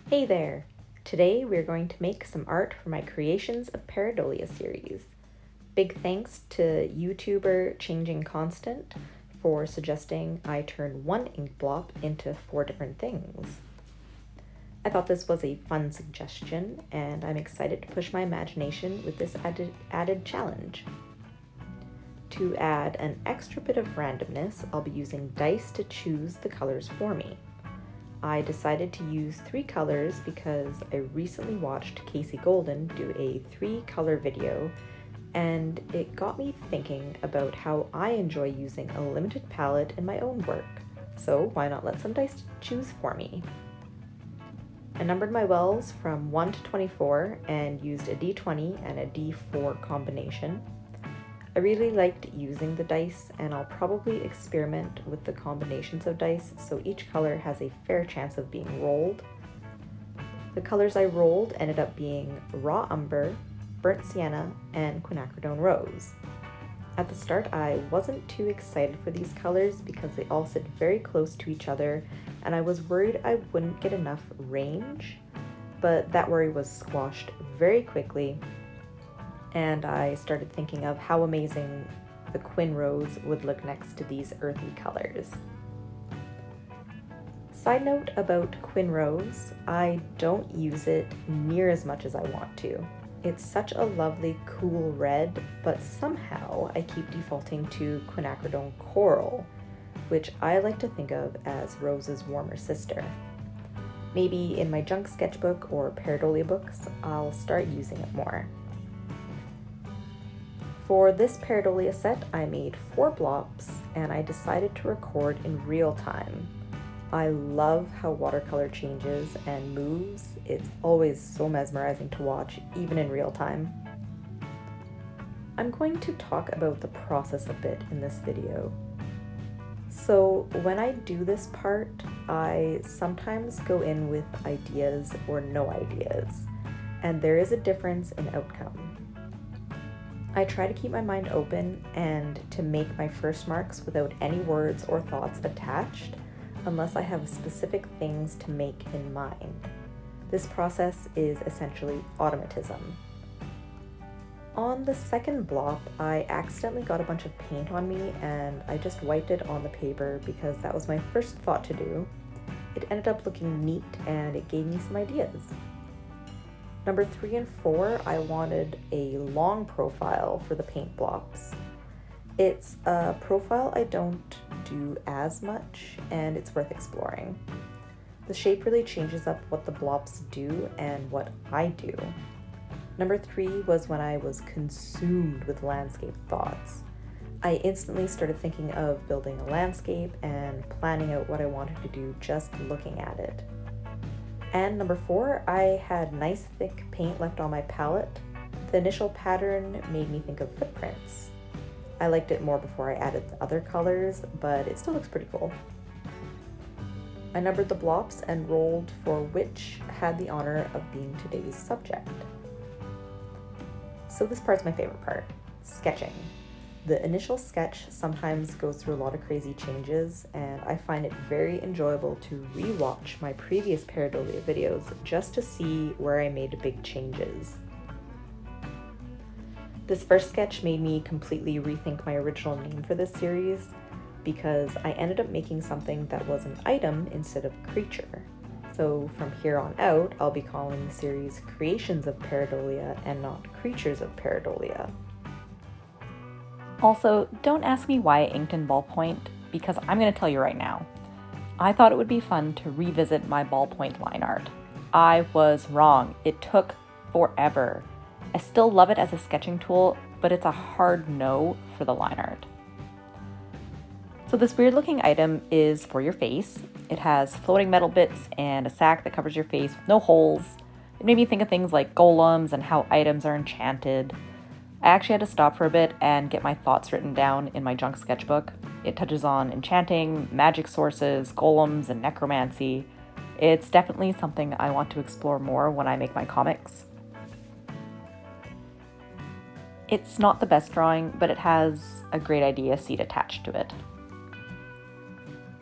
Hey there! Today we're going to make some art for my Creations of Pareidolia series. Big thanks to YouTuber Changing Constant for suggesting I turn one ink blop into 4 different things. I thought this was a fun suggestion, and I'm excited to push my imagination with this added challenge. To add an extra bit of randomness, I'll be using dice to choose the colors for me. I decided to use 3 colors because I recently watched Casey Golden do a 3-color video, and it got me thinking about how I enjoy using a limited palette in my own work, so why not let some dice choose for me? I numbered my wells from 1 to 24 and used a D20 and a D4 combination. I really liked using the dice, and I'll probably experiment with the combinations of dice so each color has a fair chance of being rolled. The colors I rolled ended up being Raw Umber, Burnt Sienna, and Quinacridone Rose. At the start, I wasn't too excited for these colors because they all sit very close to each other, and I was worried I wouldn't get enough range, but that worry was squashed very quickly, and I started thinking of how amazing the Quin Rose would look next to these earthy colors. Side note about Quin Rose, I don't use it near as much as I want to. It's such a lovely cool red, but somehow I keep defaulting to Quinacridone Coral, which I like to think of as Rose's warmer sister. Maybe in my junk sketchbook or Pareidolia books, I'll start using it more. For this Pareidolia set, I made 4 blops, and I decided to record in real time. I love how watercolor changes and moves. It's always so mesmerizing to watch, even in real time. I'm going to talk about the process a bit in this video. So when I do this part, I sometimes go in with ideas or no ideas, and there is a difference in outcome. I try to keep my mind open and to make my first marks without any words or thoughts attached, unless I have specific things to make in mind. This process is essentially automatism. On the second blop, I accidentally got a bunch of paint on me, and I just wiped it on the paper because that was my first thought to do. It ended up looking neat, and it gave me some ideas. Number 3 and 4, I wanted a long profile for the paint blocks. It's a profile I don't do as much, and it's worth exploring. The shape really changes up what the blobs do and what I do. Number 3 was when I was consumed with landscape thoughts. I instantly started thinking of building a landscape and planning out what I wanted to do just looking at it. And number 4, I had nice thick paint left on my palette. The initial pattern made me think of footprints. I liked it more before I added the other colors, but it still looks pretty cool. I numbered the blops and rolled for which had the honor of being today's subject. So this part's my favorite part, sketching. The initial sketch sometimes goes through a lot of crazy changes, and I find it very enjoyable to re-watch my previous Pareidolia videos just to see where I made big changes. This first sketch made me completely rethink my original name for this series because I ended up making something that was an item instead of creature. So from here on out, I'll be calling the series Creations of Pareidolia and not Creatures of Pareidolia. Also, don't ask me why I inked in ballpoint, because I'm going to tell you right now. I thought it would be fun to revisit my ballpoint line art. I was wrong. It took forever. I still love it as a sketching tool, but it's a hard no for the line art. So this weird looking item is for your face. It has floating metal bits and a sack that covers your face with no holes. It made me think of things like golems and how items are enchanted. I actually had to stop for a bit and get my thoughts written down in my junk sketchbook. It touches on enchanting, magic sources, golems, and necromancy. It's definitely something I want to explore more when I make my comics. It's not the best drawing, but it has a great idea seed attached to it.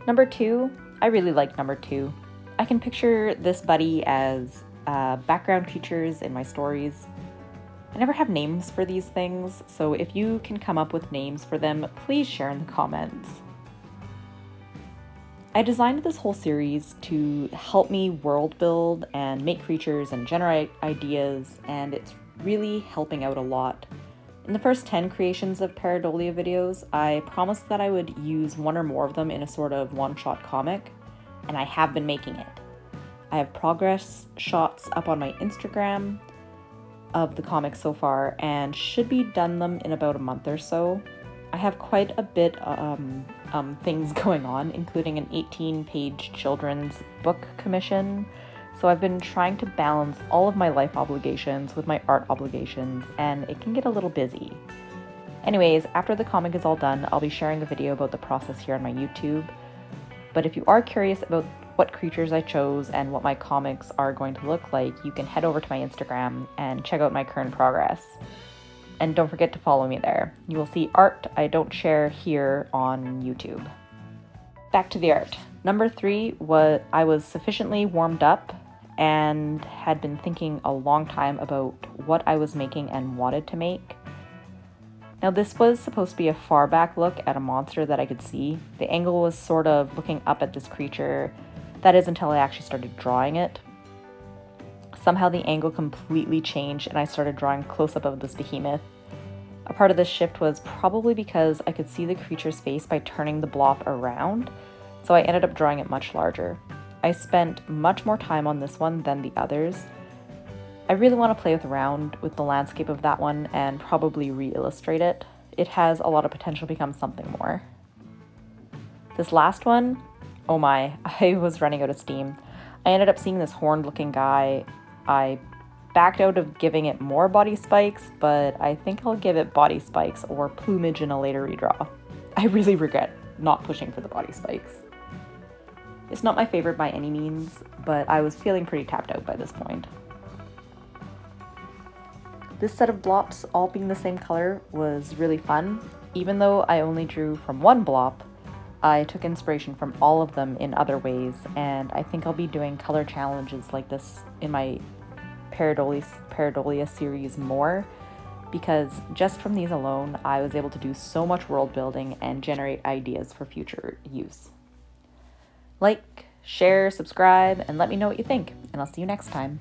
Number 2, I really like number 2. I can picture this buddy as background creatures in my stories. I never have names for these things, so if you can come up with names for them, please share in the comments. I designed this whole series to help me world build and make creatures and generate ideas, and it's really helping out a lot. In the first 10 creations of Pareidolia videos, I promised that I would use one or more of them in a sort of one-shot comic, and I have been making it. I have progress shots up on my Instagram of the comic so far, and should be done them in about a month or so. I have quite a bit things going on, including an 18-page children's book commission, so I've been trying to balance all of my life obligations with my art obligations, and it can get a little busy. Anyways, after the comic is all done, I'll be sharing a video about the process here on my YouTube, but if you are curious about what creatures I chose and what my comics are going to look like, you can head over to my Instagram and check out my current progress. And don't forget to follow me there. You will see art I don't share here on YouTube. Back to the art. Number 3 was I was sufficiently warmed up and had been thinking a long time about what I was making and wanted to make. Now this was supposed to be a far back look at a monster that I could see. The angle was sort of looking up at this creature. That is until I actually started drawing it. Somehow the angle completely changed and I started drawing close up of this behemoth. A part of this shift was probably because I could see the creature's face by turning the blop around, so I ended up drawing it much larger. I spent much more time on this one than the others. I really want to play around with the landscape of that one and probably re-illustrate it. It has a lot of potential to become something more. This last one, oh my, I was running out of steam. I ended up seeing this horned looking guy. I backed out of giving it more body spikes, but I think I'll give it body spikes or plumage in a later redraw. I really regret not pushing for the body spikes. It's not my favorite by any means, but I was feeling pretty tapped out by this point. This set of blops all being the same color was really fun. Even though I only drew from one blop, I took inspiration from all of them in other ways, and I think I'll be doing color challenges like this in my Pareidolia series more, because just from these alone, I was able to do so much world building and generate ideas for future use. Like, share, subscribe, and let me know what you think, and I'll see you next time.